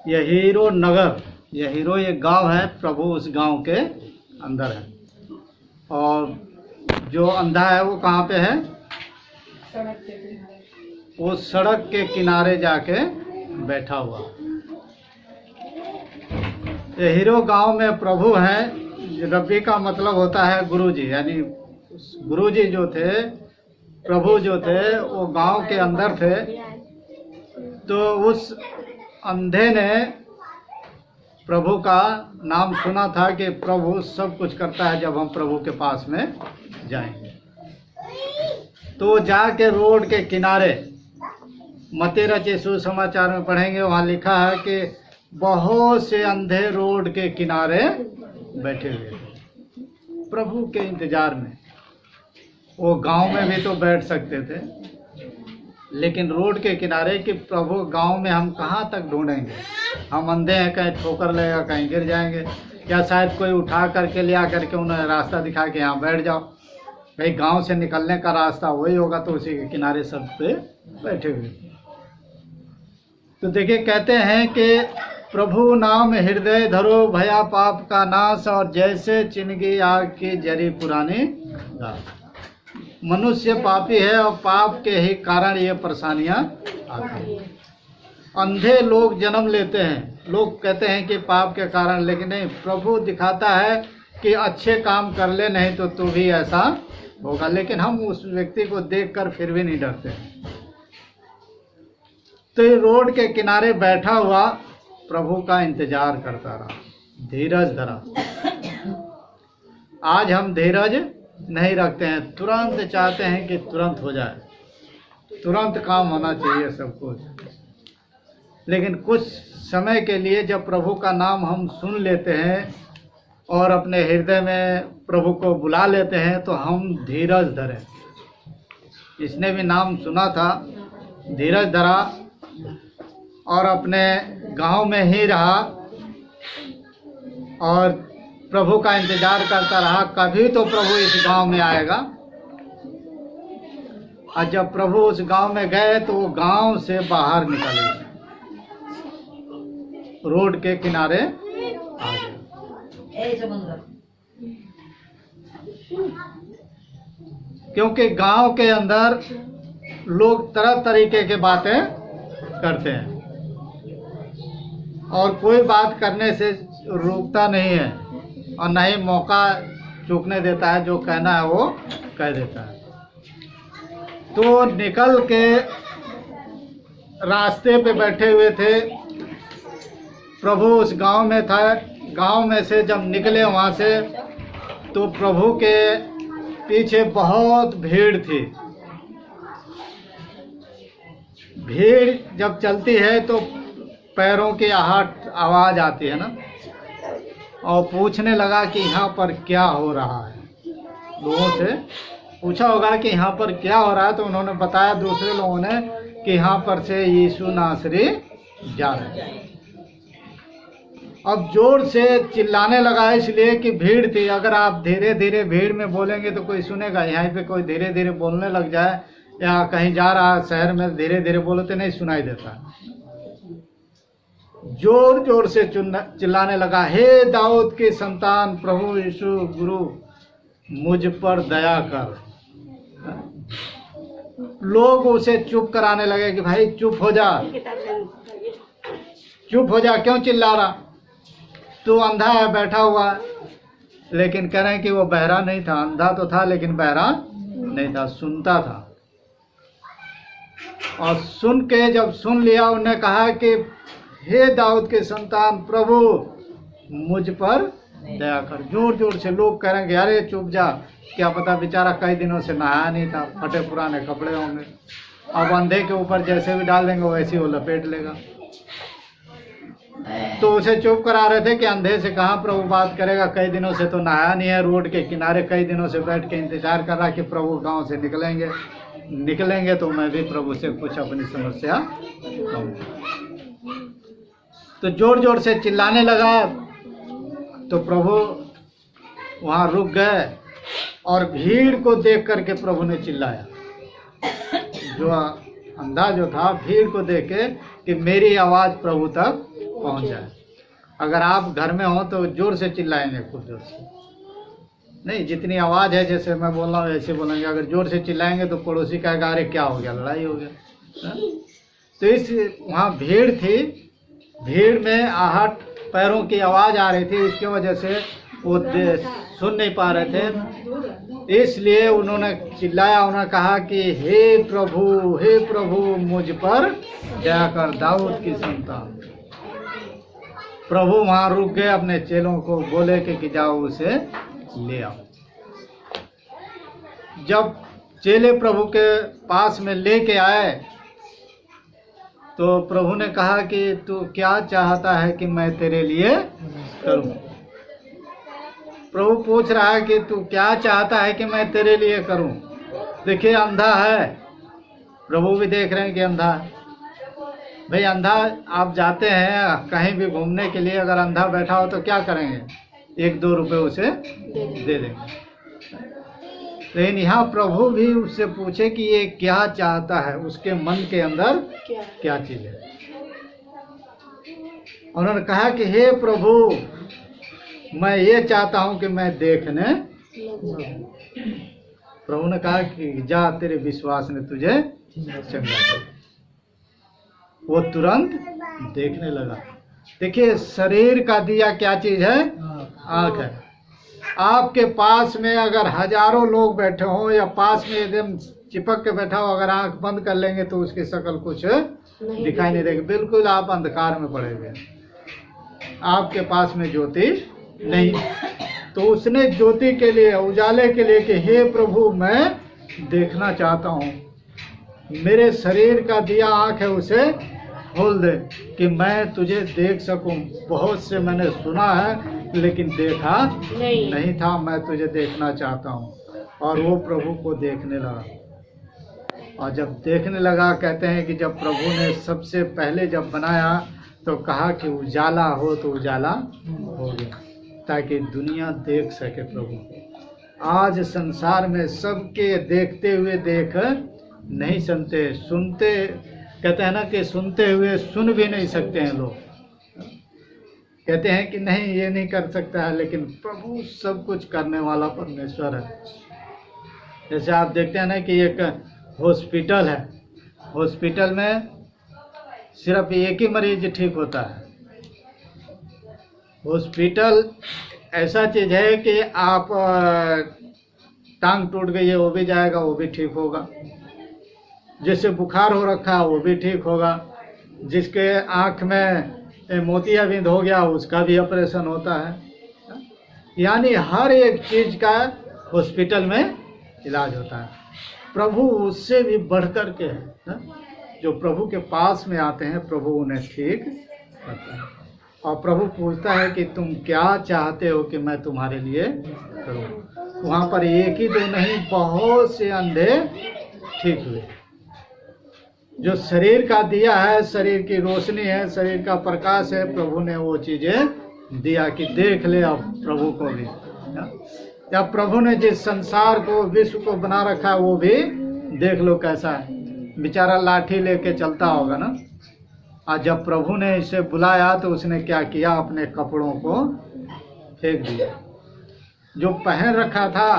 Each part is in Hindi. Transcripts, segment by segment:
ये हीरो नगर, ये हीरो एक गांव है, प्रभु उस गांव के अंदर है। और जो अंधा है वो कहाँ पे है? सड़क के किनारे। वो सड़क के किनारे जाके बैठा हुआ। ये हीरो गांव में प्रभु है। रब्बी का मतलब होता है गुरुजी, यानी गुरुजी जो थे, प्रभु जो थे, वो गांव के अंदर थे। तो उस अंधे ने प्रभु का नाम सुना था कि प्रभु सब कुछ करता है जब हम प्रभु के पास में जाएंगे। तो जाके रोड के किनारे, मत्ती रचित सुसमाचार में पढ़ेंगे, वहाँ लिखा है कि बहुत से अंधे रोड के किनारे बैठे हुए थे प्रभु के इंतजार में। वो गांव में भी तो बैठ सकते थे, लेकिन रोड के किनारे कि प्रभु गांव में हम कहाँ तक ढूंढेंगे, हम अंधे हैं, कहीं ठोकर लगेगा, कहीं गिर जाएंगे, या शायद कोई उठा करके ले आकर के उन्हें रास्ता दिखा के यहाँ बैठ जाओ। भाई गांव से निकलने का रास्ता वही होगा, तो उसी के किनारे सब पे बैठे हुए। तो देखिए कहते हैं कि प्रभु नाम हृदय धरो, भया पाप का नाश, और जैसे चिनगी आग की जरी पुरानी घास। मनुष्य पापी है और पाप के ही कारण ये परेशानियां आती हैं। अंधे लोग जन्म लेते हैं, लोग कहते हैं कि पाप के कारण, लेकिन नहीं, प्रभु दिखाता है कि अच्छे काम कर ले, नहीं तो तू भी ऐसा होगा। लेकिन हम उस व्यक्ति को देखकर फिर भी नहीं डरते। तो ये रोड के किनारे बैठा हुआ प्रभु का इंतजार करता रहा, धीरज धरा। आज हम धीरज नहीं रखते हैं, तुरंत चाहते हैं कि तुरंत हो जाए, तुरंत काम होना चाहिए सब कुछ। लेकिन कुछ समय के लिए जब प्रभु का नाम हम सुन लेते हैं और अपने हृदय में प्रभु को बुला लेते हैं, तो हम धीरज धरें। इसने भी नाम सुना था, धीरज धरा और अपने गांव में ही रहा और प्रभु का इंतजार करता रहा, कभी तो प्रभु इस गांव में आएगा। और जब प्रभु उस गांव में गए तो वो गांव से बाहर निकले, रोड के किनारे आ गए। क्योंकि गांव के अंदर लोग तरह तरीके के बातें करते हैं और कोई बात करने से रोकता नहीं है और न ही मौका चूकने देता है, जो कहना है वो कह देता है। तो निकल के रास्ते पे बैठे हुए थे, प्रभु उस गांव में था। गांव में से जब निकले वहाँ से, तो प्रभु के पीछे बहुत भीड़ थी। भीड़ जब चलती है तो पैरों की आहट आवाज़ आती है ना, और पूछने लगा कि यहाँ पर क्या हो रहा है। लोगों से पूछा होगा कि यहाँ पर क्या हो रहा है, तो उन्होंने बताया दूसरे लोगों ने कि यहाँ पर से यीशु नासरी जा रहे हैं। अब जोर से चिल्लाने लगा, इसलिए कि भीड़ थी। अगर आप धीरे धीरे भीड़ में बोलेंगे तो कोई सुनेगा। यहाँ पे कोई धीरे धीरे बोलने लग जाए या कहीं जा रहा है शहर में, धीरे धीरे बोलो तो नहीं सुनाई देता। जोर जोर से चिल्लाने लगा, हे दाऊद की संतान प्रभु यीशु गुरु, मुझ पर दया कर। लोग उसे चुप कराने लगे कि भाई चुप हो जा, चुप हो जा, क्यों चिल्ला रहा, तू अंधा है, बैठा हुआ। लेकिन कह रहे हैं कि वो बहरा नहीं था, अंधा तो था लेकिन बहरा नहीं था, सुनता था। और सुन के जब सुन लिया, उन्होंने कहा कि हे दाऊद के संतान प्रभु मुझ पर दया कर। जोर जोर से लोग कह रहे हैं कि अरे चुप जा, क्या पता बेचारा कई दिनों से नहाया नहीं था, फटे पुराने कपड़े होंगे, अब अंधे के ऊपर जैसे भी डाल देंगे वैसे ही वो लपेट लेगा। तो उसे चुप करा रहे थे कि अंधे से कहाँ प्रभु बात करेगा, कई दिनों से तो नहाया नहीं है, रोड के किनारे कई दिनों से बैठ के इंतजार कर रहा कि प्रभु गांव से निकलेंगे तो मैं भी प्रभु से कुछ अपनी समस्या कहूँगा। तो जोर जोर से चिल्लाने लगा, तो प्रभु वहाँ रुक गए और भीड़ को देख करके प्रभु ने चिल्लाया। जो अंधा जो था, भीड़ को देख के कि मेरी आवाज़ प्रभु तक पहुंच जाए। अगर आप घर में हो तो जोर से चिल्लाएंगे, खूब जोर से नहीं, जितनी आवाज़ है जैसे मैं बोल रहा हूँ ऐसे बोलेंगे। अगर जोर से चिल्लाएंगे तो पड़ोसी कहेगा अरे क्या हो गया, लड़ाई हो गया। हाँ? तो इस वहाँ भीड़ थी, भीड़ में आहट पैरों की आवाज़ आ रही थी, इसकी वजह से वो सुन नहीं पा रहे थे। इसलिए उन्होंने चिल्लाया, उन्होंने कहा कि हे प्रभु मुझ पर दया कर, दाऊद की संतान। प्रभु वहाँ रुक गए, अपने चेलों को बोले कि जाओ उसे ले आओ। जब चेले प्रभु के पास में लेके आए तो प्रभु ने कहा कि तू क्या चाहता है कि मैं तेरे लिए करूं। प्रभु पूछ रहा है कि तू क्या चाहता है कि मैं तेरे लिए करूं। देखिए अंधा है, प्रभु भी देख रहे हैं कि अंधा है। भाई अंधा, आप जाते हैं कहीं भी घूमने के लिए, अगर अंधा बैठा हो तो क्या करेंगे, 1-2 रुपए उसे दे देंगे। लेकिन यहाँ प्रभु भी उससे पूछे कि ये क्या चाहता है, उसके मन के अंदर क्या चीज है। उन्होंने कहा कि हे प्रभु मैं ये चाहता हूं कि मैं देखने। प्रभु ने कहा कि जा, तेरे विश्वास ने तुझे चंगा किया। वो तुरंत देखने लगा। देखिए शरीर का दिया क्या चीज है, आँख है। आपके पास में अगर हजारों लोग बैठे हो या पास में एकदम चिपक के बैठा हो, अगर आंख बंद कर लेंगे तो उसकी शक्ल कुछ दिखाई नहीं देगी, बिल्कुल आप अंधकार में पड़े हुए, आपके पास में ज्योति नहीं। तो उसने ज्योति के लिए, उजाले के लिए कि हे प्रभु मैं देखना चाहता हूँ, मेरे शरीर का दिया आँख है उसे खोल दे कि मैं तुझे देख सकूं। बहुत से मैंने सुना है लेकिन देखा नहीं था, मैं तुझे देखना चाहता हूं। और वो प्रभु को देखने लगा। और जब देखने लगा, कहते हैं कि जब प्रभु ने सबसे पहले जब बनाया तो कहा कि उजाला हो, तो उजाला हो गया ताकि दुनिया देख सके प्रभु को। आज संसार में सबके देखते हुए देख नहीं सुनते, सुनते कहते हैं ना कि सुनते हुए सुन भी नहीं सकते हैं लोग। कहते हैं कि नहीं ये नहीं कर सकता है, लेकिन प्रभु सब कुछ करने वाला परमेश्वर है। जैसे आप देखते हैं ना कि एक हॉस्पिटल है, हॉस्पिटल में सिर्फ एक ही मरीज ठीक होता है। हॉस्पिटल ऐसा चीज है कि आप टांग टूट गई है वो भी जाएगा, वो भी ठीक होगा। जिससे बुखार हो रखा है वो भी ठीक होगा। जिसके आँख में मोतियाबिंद हो गया उसका भी ऑपरेशन होता है। यानी हर एक चीज का हॉस्पिटल में इलाज होता है। प्रभु उससे भी बढ़कर के है। जो प्रभु के पास में आते हैं प्रभु उन्हें ठीक करता है। और प्रभु पूछता है कि तुम क्या चाहते हो कि मैं तुम्हारे लिए करूं। वहाँ पर एक ही दो नहीं, बहुत से अंधे ठीक हुए। जो शरीर का दिया है, शरीर की रोशनी है, शरीर का प्रकाश है, प्रभु ने वो चीजें दिया कि देख ले अब प्रभु को भी। या प्रभु ने जिस संसार को, विश्व को बना रखा है वो भी देख लो कैसा है। बेचारा लाठी लेके चलता होगा ना। और जब प्रभु ने इसे बुलाया तो उसने क्या किया, अपने कपड़ों को फेंक दिया। जो पहन रखा था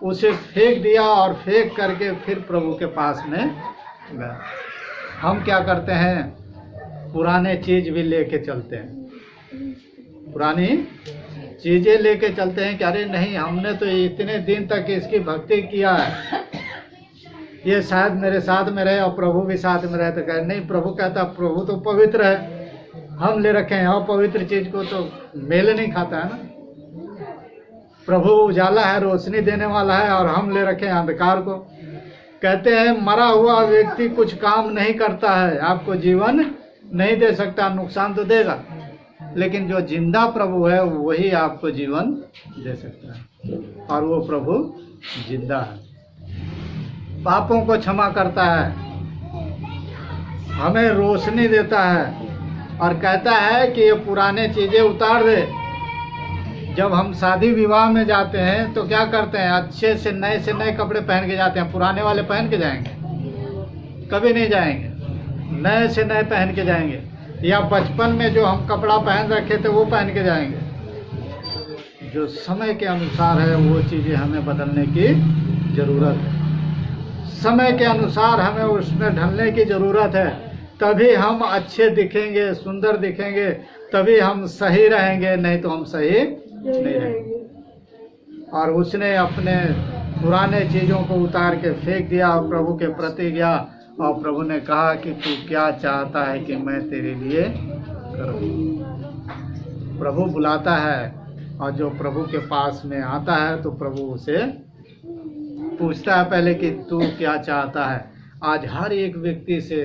उसे फेंक दिया और फेंक करके फिर प्रभु के पास में गया। हम क्या करते हैं, पुराने चीज भी लेके चलते हैं, पुरानी चीजें लेके चलते हैं कि अरे नहीं हमने तो इतने दिन तक इसकी भक्ति किया है, ये शायद मेरे साथ में रहे और प्रभु भी साथ में रहे। तो कहे नहीं, प्रभु कहता प्रभु तो पवित्र है, हम ले रखे हैं अपवित्र चीज को तो मेल नहीं खाता है ना। प्रभु उजाला है, रोशनी देने वाला है, और हम ले रखे हैं अंधकार को। कहते हैं मरा हुआ व्यक्ति कुछ काम नहीं करता है, आपको जीवन नहीं दे सकता, नुकसान तो देगा, लेकिन जो जिंदा प्रभु है वही आपको जीवन दे सकता है। और वो प्रभु जिंदा है, पापों को क्षमा करता है, हमें रोशनी देता है और कहता है कि ये पुराने चीजें उतार दे। जब हम शादी विवाह में जाते हैं तो क्या करते हैं, अच्छे से नए कपड़े पहन के जाते हैं। पुराने वाले पहन के जाएंगे? कभी नहीं जाएंगे, नए से नए पहन के जाएंगे। या बचपन में जो हम कपड़ा पहन रखे थे वो पहन के जाएंगे। जो समय के अनुसार है वो चीज़ें हमें बदलने की ज़रूरत है। समय के अनुसार हमें उसमें ढलने की ज़रूरत है, तभी हम अच्छे दिखेंगे, सुंदर दिखेंगे, तभी हम सही रहेंगे, नहीं तो हम सही नहीं रहेंगे। और उसने अपने पुराने चीज़ों को उतार के फेंक दिया और प्रभु के प्रति गया, और प्रभु ने कहा कि तू क्या चाहता है कि मैं तेरे लिए करूं। प्रभु बुलाता है, और जो प्रभु के पास में आता है तो प्रभु उसे पूछता है पहले कि तू क्या चाहता है। आज हर एक व्यक्ति से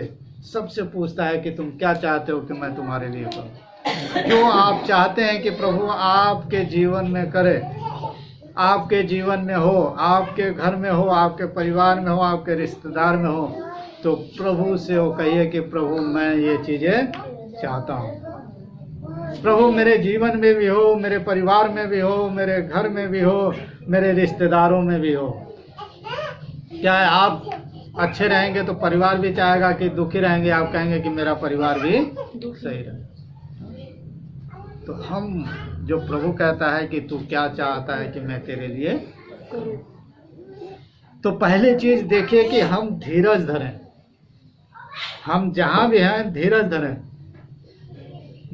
सबसे पूछता है कि तुम क्या चाहते हो कि मैं तुम्हारे लिए करूं। जो आप चाहते हैं कि प्रभु आपके जीवन में करे, आपके जीवन में हो, आपके घर में हो, आपके परिवार में हो, आपके रिश्तेदार में हो, तो प्रभु से वो कहिए कि प्रभु मैं ये चीज़ें चाहता हूँ। प्रभु मेरे जीवन में भी हो, मेरे परिवार में भी हो, मेरे घर में भी हो, मेरे रिश्तेदारों में भी हो। क्या है, आप अच्छे रहेंगे तो परिवार भी चाहेगा, कि दुखी रहेंगे आप कहेंगे कि मेरा परिवार भी सही रहे। तो हम जो प्रभु कहता है कि तू क्या चाहता है कि मैं तेरे लिए, तो पहली चीज देखिए कि हम धीरज धरें। हम जहां भी हैं धीरज धरें।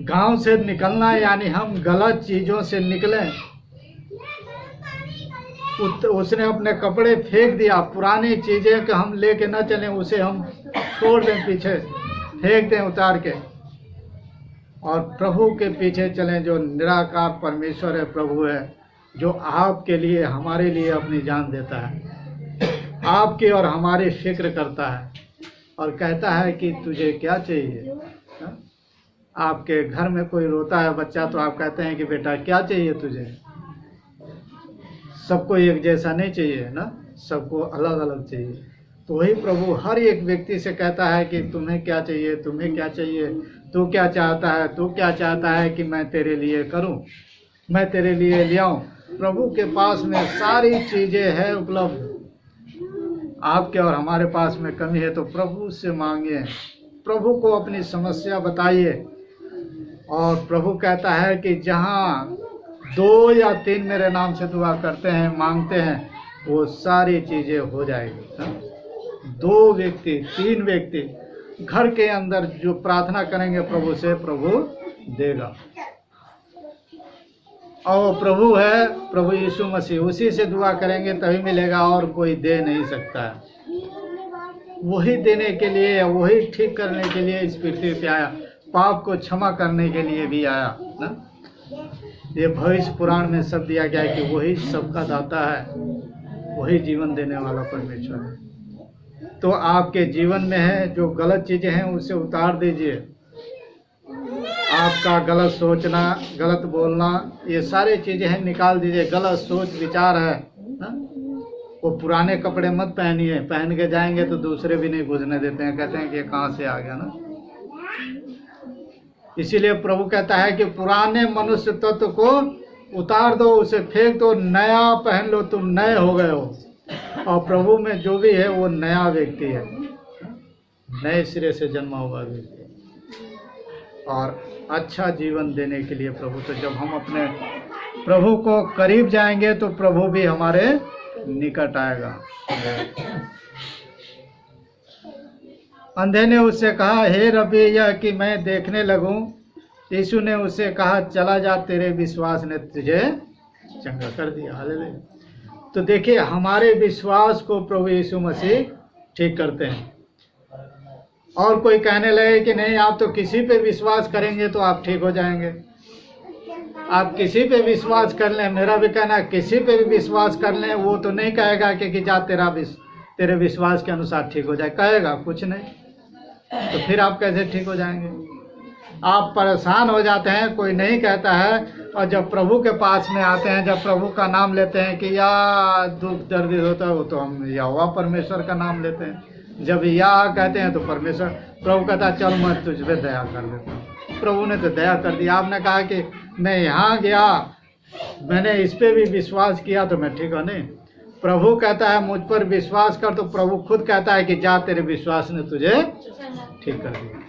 गांव से निकलना यानी हम गलत चीजों से निकलें। उसने अपने कपड़े फेंक दिया, पुरानी चीजें कि हम लेके न चलें, उसे हम छोड़ दें, पीछे फेंक दें उतार के, और प्रभु के पीछे चलें। जो निराकार परमेश्वर है, प्रभु है, जो आपके लिए, हमारे लिए अपनी जान देता है, आपकी और हमारी फिक्र करता है, और कहता है कि तुझे क्या चाहिए। आपके घर में कोई रोता है बच्चा, तो आप कहते हैं कि बेटा क्या चाहिए तुझे। सबको एक जैसा नहीं चाहिए ना, सबको अलग अलग चाहिए। तो वही प्रभु हर एक व्यक्ति से कहता है कि तुम्हें क्या चाहिए, तुम्हें क्या चाहिए, तू क्या चाहता है, तू क्या चाहता है कि मैं तेरे लिए करूं, मैं तेरे लिए ले आऊं। प्रभु के पास में सारी चीजें हैं उपलब्ध। आपके और हमारे पास में कमी है तो प्रभु से मांगिए, प्रभु को अपनी समस्या बताइए। और प्रभु कहता है कि जहाँ 2 या 3 मेरे नाम से दुआ करते हैं, मांगते हैं, वो सारी चीजें हो जाएगी। 2 व्यक्ति 3 व्यक्ति घर के अंदर जो प्रार्थना करेंगे प्रभु से, प्रभु देगा। और प्रभु है, प्रभु यीशु मसीह, उसी से दुआ करेंगे तभी मिलेगा, और कोई दे नहीं सकता है। वही देने के लिए, वही ठीक करने के लिए इस पृथ्वी पे आया, पाप को क्षमा करने के लिए भी आया ना। ये भविष्य पुराण में सब दिया गया है कि वही सबका दाता है, वही जीवन देने वाला परमेश्वर है। तो आपके जीवन में है जो गलत चीजें हैं उसे उतार दीजिए। आपका गलत सोचना, गलत बोलना, ये सारी चीजें हैं, निकाल दीजिए। गलत सोच विचार है ना? वो पुराने कपड़े मत पहनिए, पहन के जाएंगे तो दूसरे भी नहीं पूछने देते हैं, कहते हैं कि ये कहाँ से आ गया ना। इसीलिए प्रभु कहता है कि पुराने मनुष्य तत्व को उतार दो, उसे फेंक दो, नया पहन लो, तुम नए हो गए हो। और प्रभु में जो भी है वो नया व्यक्ति है, नए सिरे से जन्मा हुआ व्यक्ति, और अच्छा जीवन देने के लिए प्रभु। तो जब हम अपने प्रभु को करीब जाएंगे तो प्रभु भी हमारे निकट आएगा। अंधे ने उससे कहा, हे रबी, यह कि मैं देखने लगूं। यीशु ने उससे कहा, चला जा, तेरे विश्वास ने तुझे चंगा कर दिया। हालेलुया। तो देखिए, हमारे विश्वास को प्रभु यीशु मसीह ठीक करते हैं। और कोई कहने लगे कि नहीं, आप तो किसी पे विश्वास करेंगे तो आप ठीक हो जाएंगे, आप किसी पे विश्वास कर लें। मेरा भी कहना है, किसी पे भी विश्वास कर लें, वो तो नहीं कहेगा कि जा तेरे विश्वास के अनुसार ठीक हो जाए, कहेगा कुछ नहीं। तो फिर आप कैसे ठीक हो जाएंगे? आप परेशान हो जाते हैं, कोई नहीं कहता है, और जब प्रभु के पास में आते हैं, जब प्रभु का नाम लेते हैं कि या दुख दर्द होता है, वो तो हम यहोवा परमेश्वर का नाम लेते हैं। जब या कहते हैं तो परमेश्वर, प्रभु कहता है, चल मैं तुझ पे दया कर देता हूँ। प्रभु ने तो दया कर दिया। आपने कहा कि मैं यहाँ गया, मैंने इस पे भी विश्वास किया तो मैं ठीक हो नहीं। प्रभु कहता है मुझ पर विश्वास कर, तो प्रभु खुद कहता है कि जा, तेरे विश्वास ने तुझे ठीक कर दिया।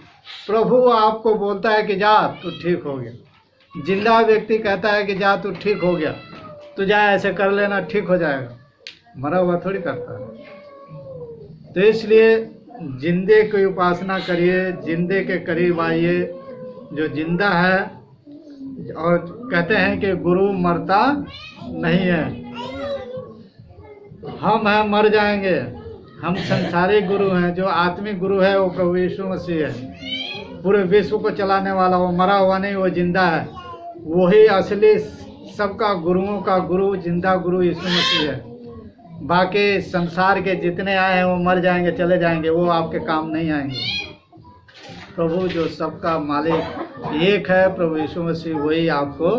प्रभु आपको बोलता है कि जा तू ठीक हो गया। जिंदा व्यक्ति कहता है कि जा तू ठीक हो गया, तू जा ऐसे कर लेना ठीक हो जाएगा। मरा हुआ थोड़ी करता है। तो इसलिए जिंदे की उपासना करिए, जिंदे के करीब आइए जो जिंदा है। और कहते हैं कि गुरु मरता नहीं है। हम हैं मर जाएंगे, हम संसारिक गुरु हैं। जो आत्मिक गुरु है वो प्रभु यीशु मसीह है। पूरे विश्व को चलाने वाला, वो मरा हुआ नहीं, वो जिंदा है। वही असली सबका गुरुओं का गुरु, जिंदा गुरु यीशु मसीह है। बाकी संसार के जितने आए हैं वो मर जाएंगे, चले जाएंगे, वो आपके काम नहीं आएंगे। प्रभु जो सबका मालिक एक है, प्रभु यीशु मसीह, वही आपको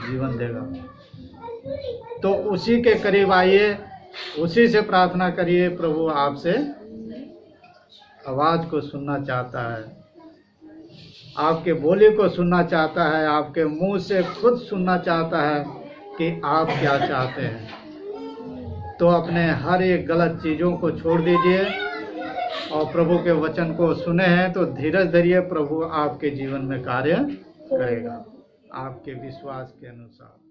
जीवन देगा। तो उसी के करीब आइए, उसी से प्रार्थना करिए। प्रभु आपसे आवाज को सुनना चाहता है, आपके बोली को सुनना चाहता है, आपके मुंह से खुद सुनना चाहता है कि आप क्या चाहते हैं। तो अपने हर एक गलत चीज़ों को छोड़ दीजिए और प्रभु के वचन को सुने हैं तो धीरज धरिए। प्रभु आपके जीवन में कार्य करेगा आपके विश्वास के अनुसार।